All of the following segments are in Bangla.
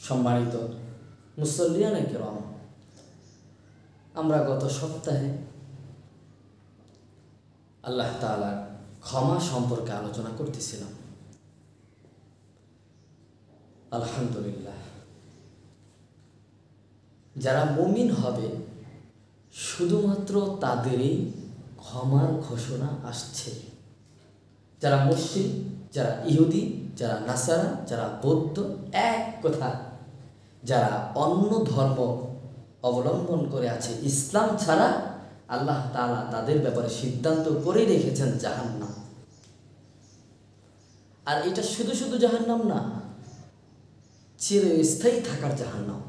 সম্মানিত মুসল্লিয়ানে কেরাম, আমরা গত সপ্তাহে আল্লাহ তাআলার ক্ষমা সম্পর্কে আলোচনা করতেছিলাম। আলহামদুলিল্লাহ, যারা মুমিন হবে শুধুমাত্র তাদেরই ক্ষমার ঘোষণা আসছে। যারা মুশরিক, যারা ইহুদি, যারা নাসারা, যারা বৌদ্ধ, এক কথা যারা অন্য ধর্ম অবলম্বন করে আছে ইসলাম ছাড়া, আল্লাহ তাআলা তাদের ব্যাপারে সিদ্ধান্ত করে রেখেছেন জাহান্নাম। আর এটা শুধু শুধু জাহান্নাম না, চিরস্থায়ী থাকার জাহান্নাম।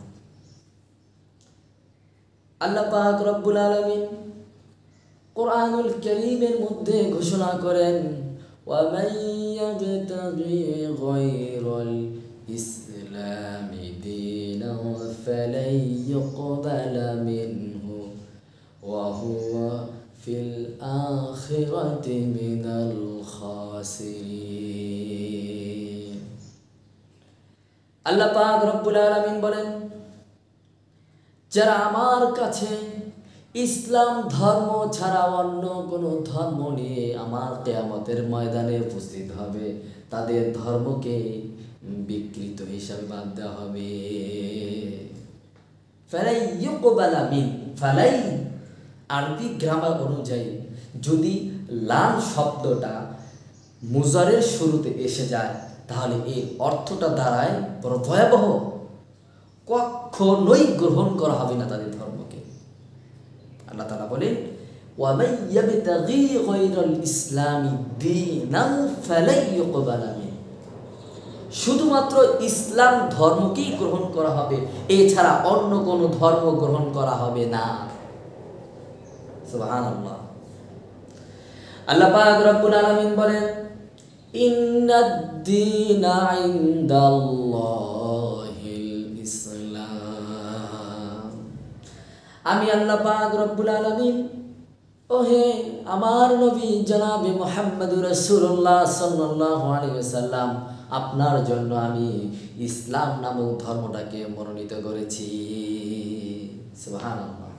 আল্লাহ পাক রব্বুল আলামিন কোরআনুল কারীমের মধ্যে ঘোষণা করেন, وَمَن يَبْتَغِي غَيْرَ الْإِسْلَامِ دِينًا فَلَن يُقْبَلَ مِنْهُ وَهُوَ فِي الْآخِرَةِ مِنَ الْخَاسِرِينَ। আল্লাহ পাক রব্বুল আলামিন বলেন, যারা আমার কাছে ইসলাম ধর্ম ছাড়া অন্য কোনো ধর্ম নিয়ে আমার কিয়ামতের ময়দানে উপস্থিত হবে, তাদের ধর্মকে বিকৃত হিসাবে বাদ দেওয়া হবে। ফালাই ইউকবালা মিন, ফালাই আরবি গ্রামার অনুযায়ী যদি লাম শব্দটা মুজারের শুরুতে এসে যায় তাহলে এর অর্থটা দাঁড়ায় বড় ভয়াবহ, কখনোই গ্রহণ করা হবে না তাদের ধর্মকে। আল্লাহ তাআলা বলেন, ওয়ামান ইয়াবতাগি গায়রাল ইসলামি দীনান ফালাই ইউকবালা মিন, শুধুমাত্র ইসলাম ধর্মকেই গ্রহণ করা হবে, এছাড়া অন্য কোনো ধর্ম গ্রহণ করা হবে না। সুবহানাল্লাহ। আল্লাহ পাক রব্বুল আলামিন বলেন, ইন্নাদ দীনা ইনদাল্লাহিল ইসলাম। আমি আল্লাহ পাক রব্বুল আলামিন, ওহে আমার নবী জনাবে মুহাম্মদুর রাসূলুল্লাহ সাল্লাল্লাহু আলাইহি ওয়াসাল্লাম, আপনার জন্য আমি ইসলাম নামক ধর্মটাকে মনোনীত করেছি। সুবহানাল্লাহ।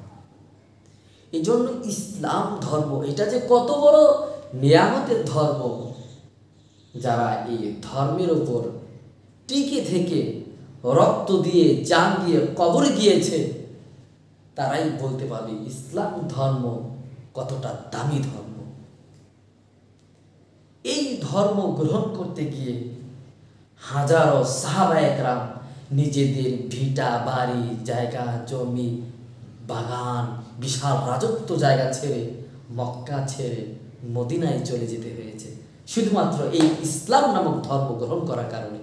এই জন্য ইসলাম ধর্ম এটা যে কত বড় নিয়ামতের ধর্ম, যারা এই ধর্মের উপর টিকে থেকে রক্ত দিয়ে জান দিয়ে কবরে গিয়েছে তারাই বলতে পারবে ইসলাম ধর্ম কতটা দামি ধর্ম। এই ধর্ম গ্রহণ করতে গিয়ে হাজারো সাহাবায়ে কেরাম নিজেদের ভিটা বাড়ি, জায়গা জমি, বাগান, বিশাল রাজত্ব জায়গা ছেড়ে, মক্কা ছেড়ে মদিনায় চলে যেতে হয়েছে শুধুমাত্র এই ইসলাম নামক ধর্ম গ্রহণ করার কারণে।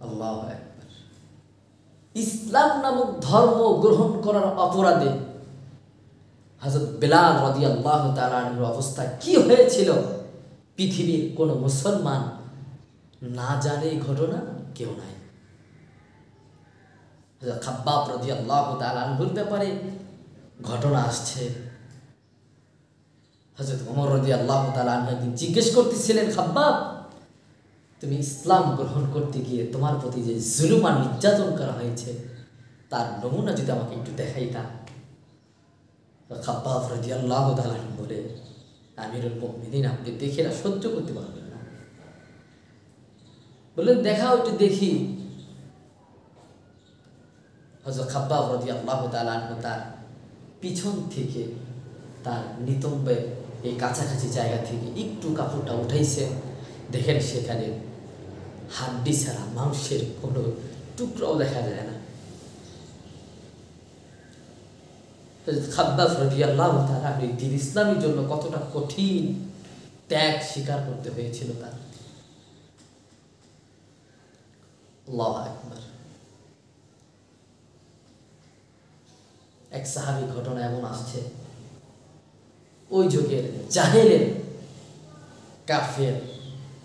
আল্লাহু আকবার। ইসলাম নামক ধর্ম গ্রহণ করার অপরাধে হযরত বেলাল রাদিয়াল্লাহু তাআলা আনহুর অবস্থা কি হয়েছিল পৃথিবীর কোনো মুসলমান না জানে এই ঘটনা কেউ নাই। হযরত খাব্বাব রাদিয়াল্লাহু তাআলা আনহুর ব্যাপারে ঘটনা আসছে। হযরত ওমর রাদিয়াল্লাহু তাআলা আনহু একদিন জিজ্ঞেস করতেছিলেন, খাব্বাব, তুমি ইসলাম গ্রহণ করতে গিয়ে তোমার প্রতি যে জুলুম আর নির্যাতন করা হয়েছে তার নমুনা যদি আমাকে একটু দেখাইতা। খাব্বাব রাদিয়াল্লাহু তাআলা আনহু বলে, আমিরুল মুমিনিন, আপনি দেখে না সহ্য করতে পারবেন না। বললেন, দেখাও একটু দেখি। হযরত খাব্বাব রাদিয়াল্লাহু তাআলা আনহু তার পিছন থেকে তার নিতম্বের এই কাছাকাছি জায়গা থেকে একটু কাপড়টা উঠাইছে, দেখেন সেখানে হাড্ডি ছাড়া মাংসের কোনো টুকরাও দেখা যায় না। খাব্বাব রাদিয়াল্লাহু তাআলা দ্বীন ইসলামের জন্য কতটা কঠিন ত্যাগ স্বীকার করতে হয়েছিল তার। আল্লাহু আকবার। এক সাহাবী ঘটনা এমন আসছে, ওই যুগের জাহেলের কাফের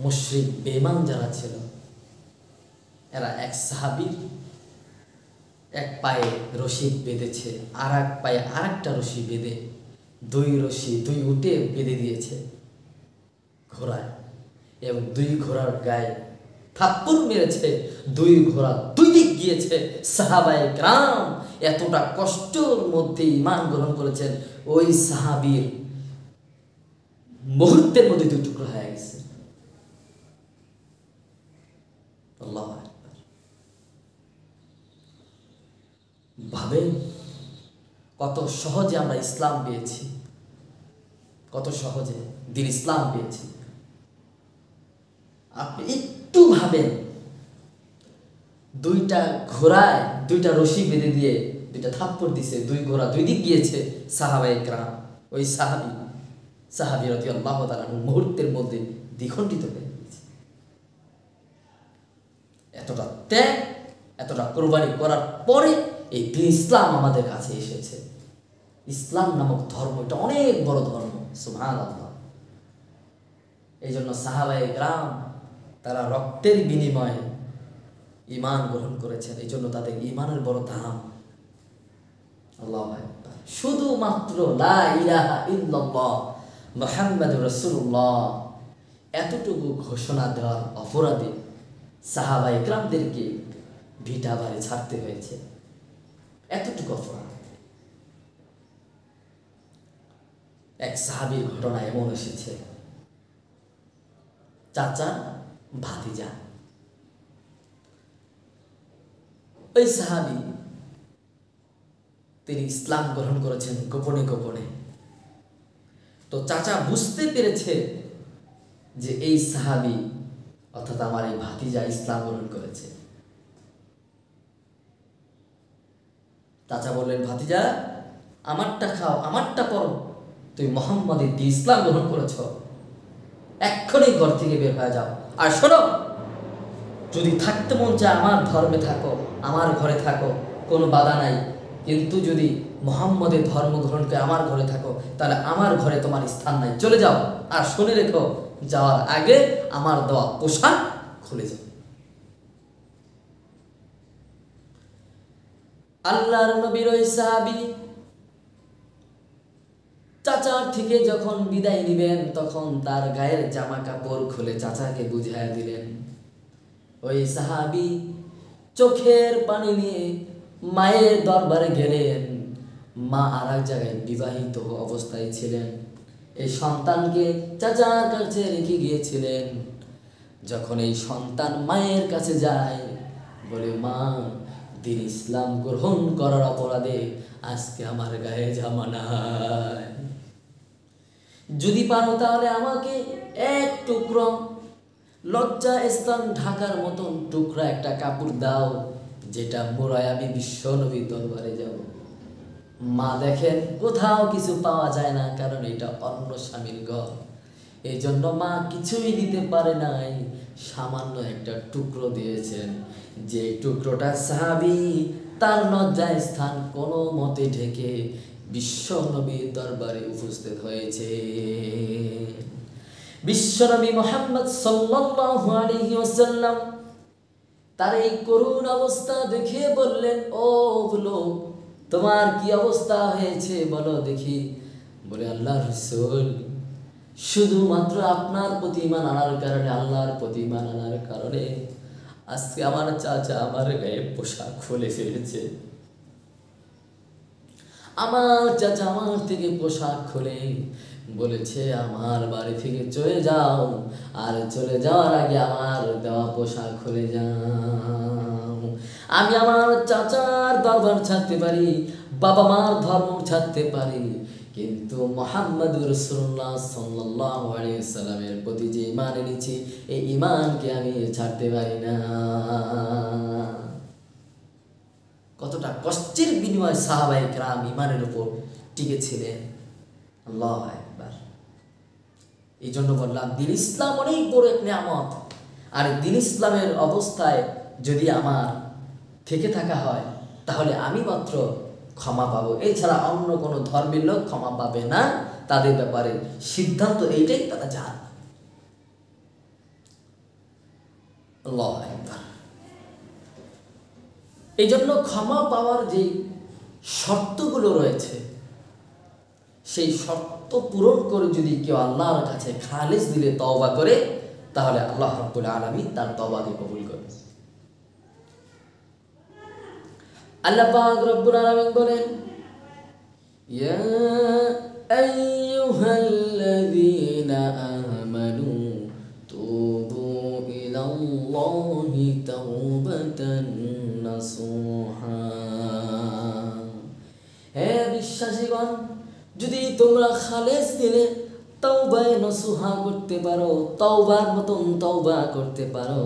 মুশরিক বেঈমান যারা ছিল, এরা এক সাহাবীর এক পায়ে রশি বেঁধেছে, আর এক পায়ে আরেকটা রশি বেঁধে দুই রশি দুই উটে বেঁধে দিয়েছে ঘোড়ায়, এবং দুই ঘোড়ার গায়ে থাপ্পড় মেরেছে, দুই ঘোড়া দুই দিক গিয়েছে। সাহাবায়ে কেরাম এতটা কষ্টের মধ্যে ঈমান গ্রহণ করেছেন, ওই সাহাবীর মুহূর্তের মধ্যে দুই টুকরো হয়ে গেছে। আল্লাহু আকবার। ভাবেন কত সহজে আমরা ইসলাম পেয়েছি, কত সহজে দিন ইসলাম পেয়েছি। আপনি একটু ভাবেন, দুইটা ঘোড়ায় দুইটা রশি বেঁধে দিয়ে দুইটা থাপ্পড় দিছে, দুই ঘোড়া দুই দিক গিয়েছে। সাহাবায়ে কেরাম, ওই সাহাবী রাদিয়াল্লাহু তাআলা মুহূর্তের মধ্যে দ্বিখণ্ডিত হয়ে গেছে। এতটা ত্যাগ, এতটা কোরবানি করার পরে এই দিন ইসলাম আমাদের কাছে এসেছে। ইসলাম নামক ধর্ম, এটা অনেক বড় ধর্ম। সুবহানাল্লাহ। এই জন্য সাহাবায়ে কেরাম তারা রক্তের বিনিময়ে ঈমান গ্রহণ করেছেন, এই জন্য তাদের ঈমানের বড় দাম। আল্লাহু আকবার। শুধুমাত্র লা ইলাহা ইল্লাল্লাহ মুহাম্মাদুর রাসূলুল্লাহ এতটুকু ঘোষণা দেওয়ার অপরাধে সাহাবায়ে কেরামদেরকে ভিটা বাড়ি ছাড়তে হয়েছে। এতটুকু অপরাধ। এক সাহাবীর ঘটনা এমন এসেছে, চাচা ভাতিজা, ওই সাহাবী তিনি ইসলাম গ্রহণ করেছেন গোপনে গোপনে। তো চাচা বুঝতে পেরেছে যে এই সাহাবী অর্থাৎ আমার এই ভাতিজা ইসলাম গ্রহণ করেছে। চাচা বললেন, ভাতিজা আমারটা খাও, আমারটা পড়ো, তুই মুহাম্মাদের দিয়ে ইসলাম গ্রহণ করেছ, এক্ষুনি ঘর থেকে বের হয়ে যাও। আর শোনো, যদি থাকতে মন চায় আমার ধর্মে থাকো, আমার ঘরে থাকো, কোনো বাধা নাই। কিন্তু যদি মুহাম্মাদের ধর্ম গ্রহণ করে আমার ঘরে থাকো, তাহলে আমার ঘরে তোমার স্থান নাই, চলে যাও। আর শুনে রেখো, যাওয়ার আগে আমার দেওয়া পোশাক খুলে যাও। আল্লাহর নবীর ওই সাহাবী চাচার থেকে যখন বিদায় নিবেন, তখন তার গায়ের জামা কাপড় খুলে চাচাকে বুঝাইয়া দিলেন। ওই সাহাবী চোখের পানি নিয়ে মায়ের দরবারে গেলেন। মা আর এক জায়গায় বিবাহিত অবস্থায় ছিলেন, এই সন্তানকে চাচার কাছে রেখে গিয়েছিলেন। যখন এই সন্তান মায়ের কাছে যায়, বলে, মা, দিন ইসলাম গ্রহণ করার অপরাধে আজকে আমার গায়ে জামা নাই, যদি পারো তাহলে আমাকে এক টুকরো লজ্জা স্থান ঢাকার মতন টুকরা একটা কাপড় দাও, যেটা মোড়ায় আমি বিশ্ব নবীর দরবারে যাব। মা দেখেন কোথাও কিছু পাওয়া যায় না, কারণ এটা অন্য স্বামীর ঘর। এই জন্য মা কিছুই দিতে পারে নাই, সামান্য একটা টুকরো দিয়েছেন। যে টুকরোটা সাহাবী তার লজ্জা স্থান কোনো মতে ঢেকে বিশ্ব নবীর দরবারে উপস্থিত হয়েছে। বিশ্বনবী মুহাম্মদ সাল্লাল্লাহু আলাইহি ওয়াসাল্লাম তার এই করুণ অবস্থা দেখে বললেন, ও লোক, তোমার কি অবস্থা হয়েছে বলো দেখি। বলে, আল্লাহর রাসূল, শুধুমাত্র আপনার প্রতি ঈমান আনার কারণে, আল্লাহর প্রতি ঈমান আনার কারণে আজকে আমার চাচা আমার গায়ে পোশাক খুলে ফেলেছে। আমার চাচা আমার থেকে পোশাক খুলে বলেছে, আমার বাড়ি থেকে চলে যাও, আর চলে যাওয়ার আগে আমার দেওয়া পোশাক খুলে যাও। আমি আমার চাচার দরবার ছাড়তে পারি, বাবা মার ধর্ম ছাড়তে পারি, কিন্তু মুহাম্মদুর রাসূলুল্লাহ সাল্লাল্লাহু আলাইহি ওয়াসাল্লামের প্রতি যে ঈমান এনেছি, এই ঈমানকে আমি ছাড়তে পারি না। কতটা কষ্টের বিনিময়ে সাহাবায়ে কেরাম ঈমানের উপর টিকে ছিলেন। আল্লাহু আকবার। এই জন্য বললাম, দিন ইসলাম অনেক বড় এক নিয়ামত। আর দিন ইসলামের অবস্থায় যদি আমার থেকে থাকা হয়, তাহলে আমি মাত্র ক্ষমা পাবো, এছাড়া অন্য কোনো ধর্মের লোক ক্ষমা পাবে না। তাদের ব্যাপারে সিদ্ধান্ত এইটাই, তারা জানে। আল্লাহু আকবার। এই জন্য ক্ষমা পাওয়ার যে শর্তগুলো রয়েছে, সেই শর্ত পূরণ করে যদি কেউ আল্লাহর কাছে খালিস দিলে তওবা করে, তাহলে আল্লাহ রাব্বুল আলামিন তার তওবাকে কবুল করবে। আল্লাহ পাক রব্বুল আলামিন বলেন, ইয়া আইয়ুহাল্লাযীনা আমানু তুবু ইলাল্লাহি তাওবাতান নাসুহা। হে বিশ্বাসীগণ, যদি তোমরা খালেস দিলে তওবায়ে নসুহা করতে পারো, তওবার মতন তওবা করতে পারো,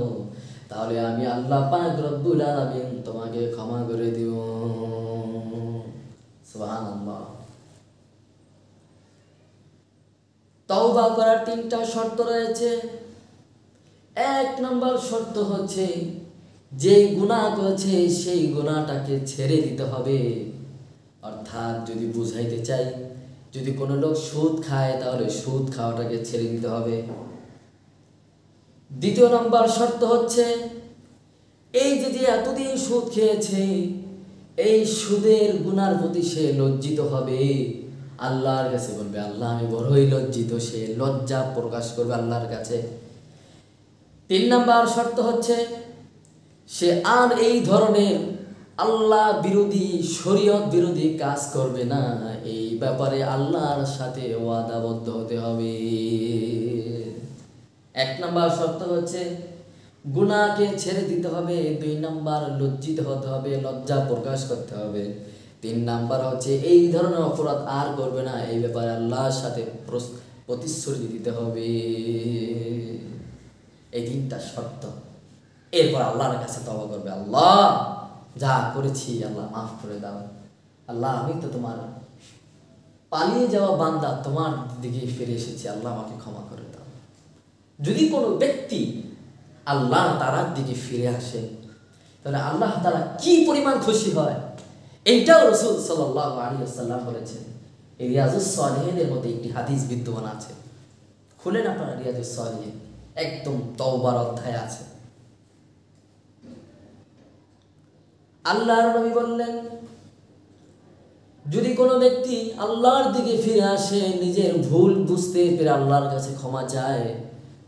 তাহলে আমি আল্লাহ পাক রব্বুল আলামিন তোমাকে ক্ষমা করে দিব। সুবহানাল্লাহ। তওবা করার 3টা শর্ত রয়েছে। 1 নম্বর শর্ত হচ্ছে যে গুনাহ করেছে সেই গুনাহটাকে ছেড়ে দিতে হবে। অর্থাৎ যদি বুঝাইতে চাই, যদি কোনো লোক সুদ খায় তাহলে সুদ খাওয়াটাকে ছেড়ে দিতে হবে। 2 নম্বর শর্ত হচ্ছে এই যে এতদিন সুদ খেয়েছে, এই সুদের গুনার প্রতি সে লজ্জিত হবে, আল্লাহর কাছে বলবে আল্লাহ আমি বড়ই লজ্জিত, সে লজ্জা প্রকাশ করবে আল্লাহর কাছে। 3 নম্বর শর্ত হচ্ছে সে আর এই ধরনের আল্লাহ বিরোধী, শরীয়ত বিরোধী কাজ করবে না। এই ব্যাপারে আল্লাহর সাথে ওয়াদাবদ্ধ হতে হবে। 1 নম্বর শর্ত হচ্ছে গুনাহকে ছেড়ে দিতে হবে। 2 নম্বর লজ্জিত হতে হবে, লজ্জা প্রকাশ করতে হবে। 3 নম্বর হচ্ছে এই ধরনের অপরাধ আর করবে না, এই ব্যাপারে আল্লাহর সাথে প্রতিশ্রুতি দিতে হবে। এই 3টা শর্ত। এরপর আল্লাহর কাছে তওবা করবে, আল্লাহ যা করেছি আল্লাহ মাফ করে দাও, আল্লাহ আমি তো তোমার পালিয়ে যাওয়া বান্দা, তোমার দিকে ফিরে এসেছি, আল্লাহ আমাকে ক্ষমা করে দাও। যদি কোনো ব্যক্তি আল্লাহ তাআলার দিকে ফিরে আসে তাহলে আল্লাহ তাআলা কি পরিমাণ খুশি হয়, এইটাও রাসূল সাল্লাল্লাহু আলাইহি ওয়াসাল্লাম বলেছেন। এই রিয়াজুস সালিহিনের মধ্যে একটি হাদিস বিদ্যমান আছে, খুলেন আপনারা রিয়াজুস সালিহিন, একদম তওবার অধ্যায় আছে। আল্লাহর নবী বললেন, যদি কোনো ব্যক্তি আল্লাহর দিকে ফিরে আসে, নিজের ভুল বুঝতে পেরে আল্লাহর কাছে ক্ষমা চায়,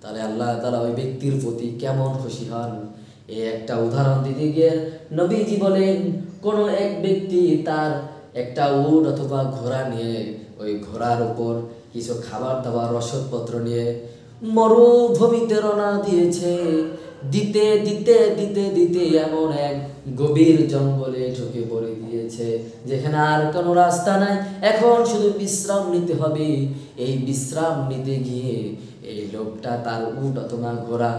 তাহলে আল্লাহ তাআলা ওই ব্যক্তির প্রতি কেমন খুশি হন। এই একটা উদাহরণ দিতে গিয়ে নবীজি বলেন, কোনো এক ব্যক্তি তার একটা উট অথবা ঘোড়া নিয়ে, ওই ঘোড়ার উপর কিছু খাবার দাবার রসদপত্র নিয়ে মরুভূমিতে রওনা দিয়েছে। দিতে দিতে দিতে দিতে এমন এক গভীর জঙ্গলে ঢুকে পড়ে গিয়েছে, যেখানে আর কোনো রাস্তা নাই, এখন শুধু বিশ্রাম নিতে হবে। এই বিশ্রাম নিতে গিয়ে এই লোকটা তার উট অথবা ঘোড়া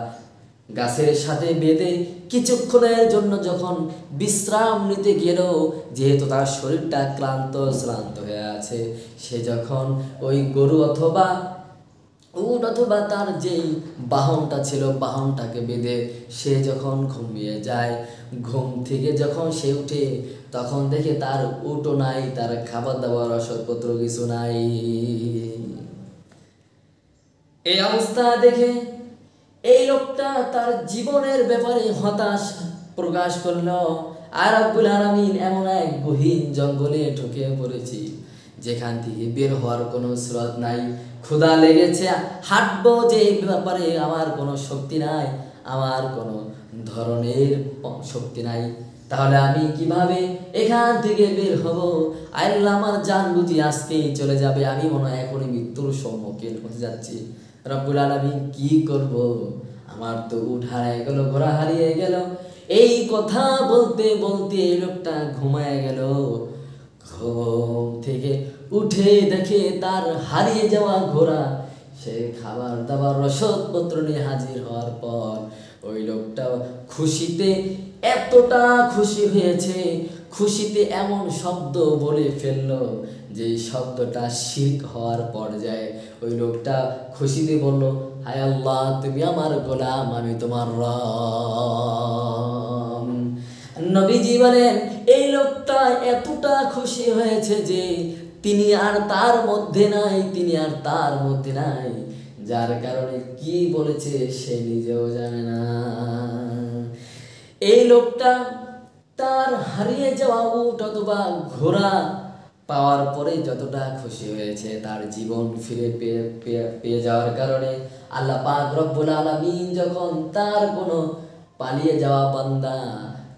গাছের সাথে বেঁধে কিছুক্ষণের জন্য যখন বিশ্রাম নিতে গেল, যেহেতু তার শরীরটা শ্রান্ত হয়ে আছে, সে যখন ওই গরু অথবা উট অথবা তার যেই বাহনটা ছিল, বাহনটাকে বেঁধে সে যখন ঘুমিয়ে যায়, ঘুম থেকে যখন সে উঠে তখন দেখে তার উটও নাই, তার খাবার দাবার রসদপত্র কিছু নাই। এই অবস্থা দেখে এই লোকটা তার জীবনের ব্যাপারে হতাশ প্রকাশ করলো। আর রব্বুল আলামিন এমন এক গহীন জঙ্গলে ঢুকে পড়েছি, যেখান থেকে বের হওয়ার কোনো স্রোত নাই, ক্ষুধা লেগেছে, হাঁটবো যে এই ব্যাপারে আমার কোনো শক্তি নাই, আমার কোনো ধরনের শক্তি নাই, তাহলে আমি কিভাবে এখান থেকে বের হব? আল্লাহ আমার জান বুঝি আজকেই চলে যাবে, আমি মনে হয় এখনই মৃত্যুর সম্মুখীন হতে যাচ্ছি। রব্বুল আলামিন কি করব? আমার তো উট হারিয়ে গেল, ঘোড়া হারিয়ে গেল। এই কথা বলতে বলতে এই লোকটা ঘুমায় গেল। ঘুম থেকে উঠে দেখে তার হারিয়ে যাওয়া ঘোড়া সে খাবার দাবার রসদপত্র নিয়ে হাজির হওয়ার পর ওই লোকটা খুশিতে এতটা খুশি হয়েছে, খুশিতে এমন শব্দ বলে ফেললো যে শব্দটা শিরক হওয়ার পর্যায়ে। ওই লোকটা খুশিতে বলল, হায় আল্লাহ তুমি আমার গোলাম, আমি তোমার রব। নবীজি বলেন এই লোকটা এতটা খুশি হয়েছে যে তিনি আর তার মধ্যে নাই, তিনি আর তার মধ্যে নাই, যার কারণে কি বলেছে সে নিজেও জানে না। এই লোকটা তার হারিয়ে যাওয়া উট অথবা ঘোড়া পাওয়ার পরে যতটা খুশি হয়েছে, তার জীবন ফিরে পেয়ে যাওয়ার কারণে আল্লাহ পাক রব্বুল আলামিন যখন তার কোনো পালিয়ে যাওয়া বান্দা,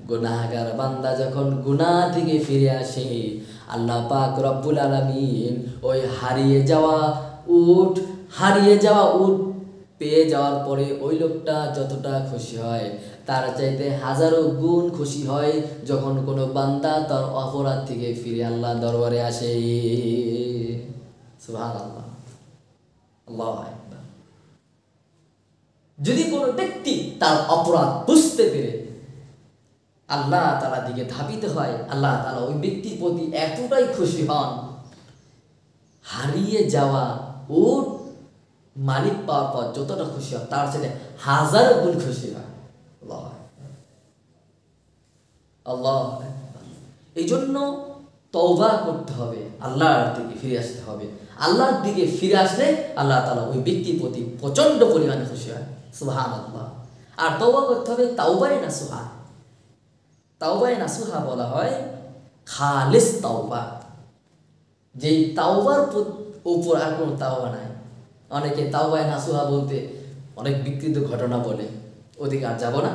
গুনাহগার বান্দা যখন গুনাহ থেকে ফিরে আসে, আল্লাহ পাক রব্বুল আলামিন ওই হারিয়ে যাওয়া উট পেয়ে যাওয়ার পরে ওই লোকটা যতটা খুশি হয়, তার চাইতে হাজারো গুণ খুশি হয় যখন কোনো বান্দা তার অপরাধ থেকে ফিরে আল্লাহ দরবারে আসে। সুবহানাল্লাহ, আল্লাহু আকবার। যদি কোনো ব্যক্তি তার অপরাধ বুঝতে পেরে আল্লাহ তাআলার দিকে ধাবিত হয়, আল্লাহ তাআলা ওই ব্যক্তির প্রতি এতটাই খুশি হন, হারিয়ে যাওয়া উট মালিক পাওয়ার পর যতটা খুশি হয় তার সাথে হাজার গুণ খুশি হয়। আল্লাহ, এই জন্য তওবা করতে হবে, আল্লাহর দিকে ফিরে আসতে হবে। আল্লাহর দিকে ফিরে আসলে আল্লাহ তাআলা ওই ব্যক্তির প্রতি প্রচন্ড পরিমাণে খুশি হয়। সুবহানাল্লাহ। আর তওবা করতে হবে তাওবায়ে নাসুহা। তাওবায়ে নাসুহা বলা হয় খালিস তাওবা, যেই তাওবার উপর আর কোনো তাওবা নাই। অনেকে তাওবায়ে নাসুহা বলতে অনেক বিকৃত ঘটনা বলে, ওদিকে আর যাব না।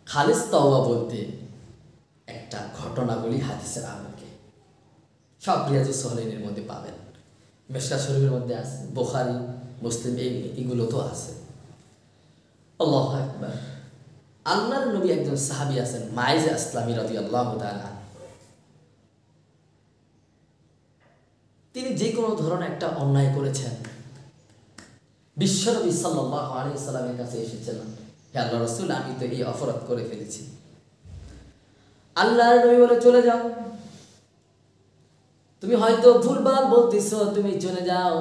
খালিস তাওবা বলতে একটা ঘটনা বলি হাদিসের আলোকে, সব রিয়াজুস সালিহিনের মধ্যে পাবেন, মিশকাত শরীফের মধ্যে আছে, বুখারী মুসলিম এগুলো তো আছে। আল্লাহু আকবার। আল্লাহর নবী একজন সাহাবী আছেন মাইজ আসলামী রাদিয়াল্লাহু তাআলা। তিনি যে কোনো ধরনের একটা অন্যায় করেছেন, বিশ্বনবী সাল্লাল্লাহু আলাইহি ওয়াসাল্লামের কাছে এসেছিলেন, হে আল্লাহর রাসূল, আমি তো এই অপরাধ করে ফেলেছি। আল্লাহর নবী বলে, চলে যাও, তুমি হয়তো ভুলভাল বলতেছো, তুমি চলে যাও।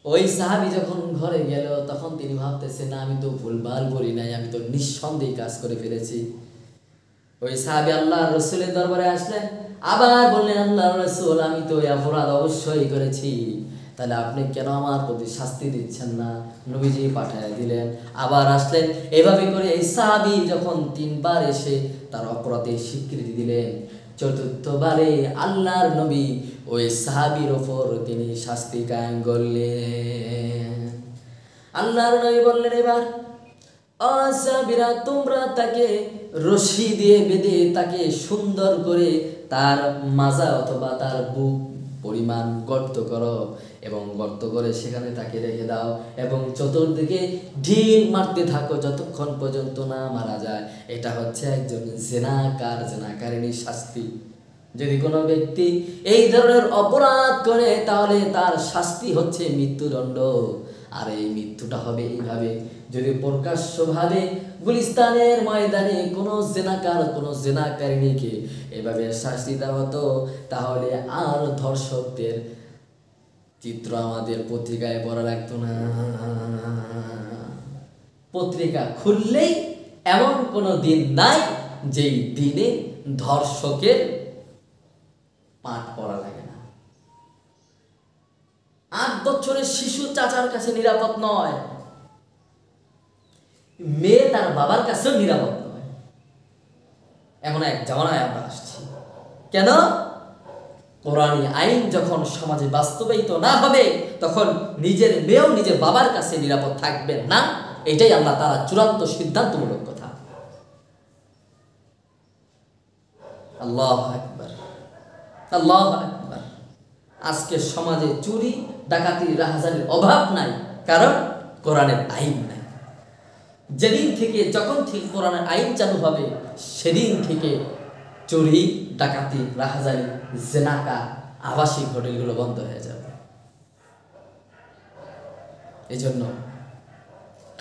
ওই সাহাবী যখন ঘরে গেল তখন তিনি ভাবতেছেন, না, আমি তো ভুলভাল বলি নাই, আমি তো নিঃসন্দেহে কাজ করে ফেলেছি। ওই সাহাবী আল্লাহর রাসূলের দরবারে আসলেন, আবার বললেন, আল্লাহর রাসূল, আমি তো এই অপরাধ অবশ্যই করেছি, তাহলে আপনি কেন আমার প্রতি শাস্তি দিচ্ছেন না? নবীজি পাঠিয়ে দিলেন। আবার আসলেন, এভাবে করে এই সাহাবী যখন 3 বার এসে তার অপরাধের স্বীকৃতি দিলেন, চতুর্থবারে আল্লাহর নবী ওই সাহাবীর ওপর তিনি শাস্তি কায়েম করলেন। আল্লাহর নবী বললেন, এবার সাহাবীরা, তোমরা তাকে রশি দিয়ে বেঁধে তাকে সুন্দর করে তার মাজা অথবা তার বুক পরিমাণ গর্ত করো এবং গর্ত করে সেখানে তাকে রেখে দাও এবং চতুর্দিকে ঢিল মারতে থাকো যতক্ষণ পর্যন্ত না মারা যায়। এটা হচ্ছে একজন জেনাকারিনীর শাস্তি। যদি কোনো ব্যক্তি এই ধরনের অপরাধ করে তাহলে তার শাস্তি হচ্ছে মৃত্যুদণ্ড। আর এই মৃত্যুটা হবে এইভাবে, যদি প্রকাশ্যভাবে গুলিস্তানের ময়দানে কোনো জেনাকারিনীকে এভাবে শাস্তি দেওয়া হতো, তাহলে আর ধর্ষকদের চিত্র আমাদের পত্রিকায় পড়া লাগতো না। পত্রিকা খুললেই এমন কোনো দিন নাই যেই দিনে ধর্ষকের পাঠ পড়া লাগে না। 8 বছরের শিশু চাচার কাছে নিরাপদ নয়, মেয়ে তার বাবার কাছেও নিরাপদ নয়। এমন এক জামানায় আমরা আসছি। কেন? কোরআনী আইন যখন সমাজে বাস্তবায়িত না হবে তখন নিজের মেয়েও নিজের বাবার কাছে নিরাপদ থাকবেন না। এটাই আল্লাহ তাআলা চূড়ান্ত সিদ্ধান্তমূলক কথা। আল্লাহু আকবার, আল্লাহু আকবার। আজকে সমাজে চুরি ডাকাতি রাহাজানির অভাব নাই, কারণ কোরআনের আইন নাই। যখন থেকে কোরআনের আইন চালু হবে সেদিন থেকে চুরি ডাকাতি রাহাজানি জেনাকা আবাসিক হোটেলগুলো বন্ধ হয়ে যাবে। এই জন্য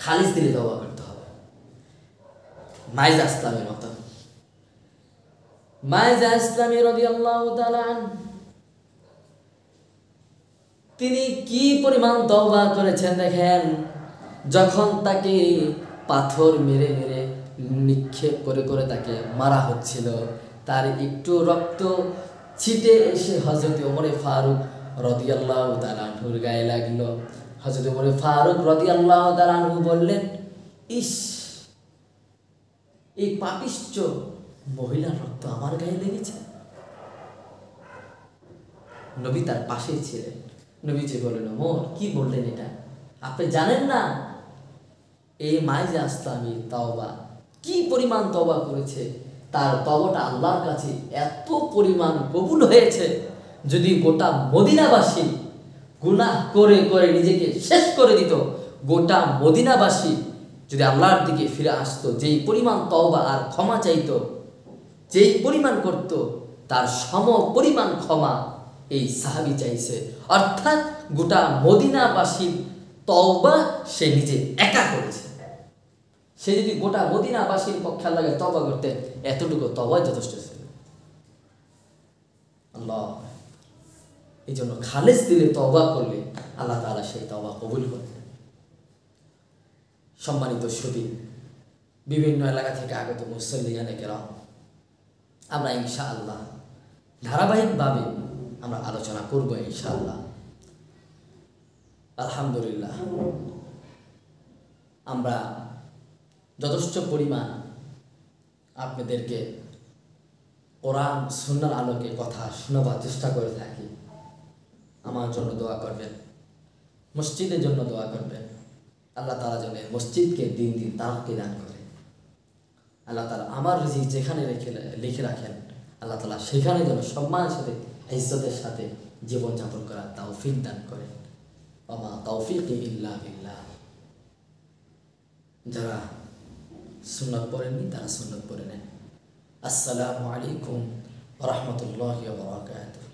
খালিস দিলে তওবা করতে হবে। মাইজা ইসলামের মতো, মাইজা ইসলামী রাদিয়াল্লাহু তাআলা তিনি কি পরিমাণ তওবা করেছেন দেখেন। যখন তাকে পাথর মেরে মেরে নিক্ষেপ করে করে তাকে মারা হচ্ছিল, তার একটু রক্ত ছিটে এসে হযরত ওমর ফারুক রাদিয়াল্লাহু তাআলা আনহুর গায়ে লাগলো। হযরত ওমর ফারুক রাদিয়াল্লাহু তাআলা আনহু বললেন, ইস, এই পাপিষ্ঠ মহিলার রক্ত আমার গায়ে লেগেছে। নবী তার পাশেই ছিলেন। নবীজি বললেন, ওমর কি বললেন এটা? আপনি জানেন না এই মাইজে আসলামী তওবা কি পরিমাণ তওবা করেছে, তার তওবাটা আল্লাহর কাছে এত পরিমাণ কবুল হয়েছে, যদি গোটা মদিনাবাসী গুনাহ করে করে নিজেকে শেষ করে দিত, গোটা মদিনাবাসী যদি আল্লাহর দিকে ফিরে আসতো, যেই পরিমাণ তওবা আর ক্ষমা চাইতো, যেই পরিমাণ করত, তার সম পরিমাণ ক্ষমা এই সাহাবী চাইছে। অর্থাৎ গোটা মদিনাবাসীর তওবা সে নিজে একা করেছে। সে যদি গোটা মদিনাবাসীর পক্ষে আল্লাহকে তওবা করতে, এতটুকু তওবাই যথেষ্ট ছিল। আল্লাহ এই জন্য খালেস দিলে তওবা করলে আল্লাহ তাআলা সেই তওবা কবুল করেন। সম্মানিত সুধী, বিভিন্ন এলাকা থেকে আগত মুসল্লিয়ানে কেরাম, আমরা ইনশাআল্লাহ ধারাবাহিকভাবে আমরা আলোচনা করব ইনশাআল্লাহ। আলহামদুলিল্লাহ, আমরা যথেষ্ট পরিমাণ আপনাদেরকে কোরআন সুন্নাহর আলোকে কথা শোনাবার চেষ্টা করে থাকি। আমার জন্য দোয়া করবেন, মসজিদের জন্য দোয়া করবেন। আল্লাহ তাআলা যেন মসজিদকে দিন দিন তারাক্কি দান করে। আল্লাহ তাআলা আমার রিজিক যেখানে লিখে রাখেন, আল্লাহ তাআলা সেখানে যেন সম্মানের সাথে ইজ্জতের সাথে জীবনযাপন করার তৌফিক দান করেন। ওয়া মা তাওফীকি ইল্লা বিল্লাহ। যারা সুন্নাত পড়েননি তারা সুন্নাত পড়ে নেন। আসসালামু আলাইকুম ওয়া রাহমাতুল্লাহি ওয়া বারাকাতুহু।